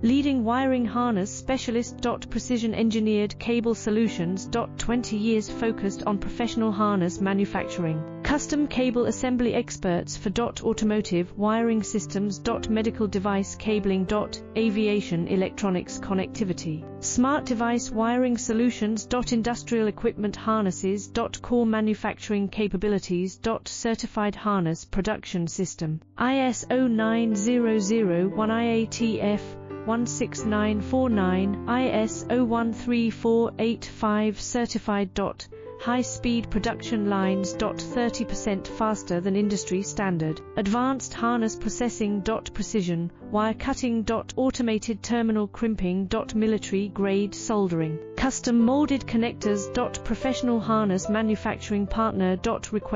Leading wiring harness specialist. Precision engineered cable solutions. 20 years focused on professional harness manufacturing. Custom cable assembly experts for automotive wiring systems. Medical device cabling. Aviation electronics connectivity. Smart device wiring solutions. Industrial equipment harnesses. Core manufacturing capabilities. Certified harness production system. ISO 9001 IATF 16949, ISO 13485 certified. High-speed production lines. 30% faster than industry standard. Advanced harness processing. Precision wire cutting. Automated terminal crimping. Military-grade soldering. Custom molded connectors. Professional harness manufacturing partner. Request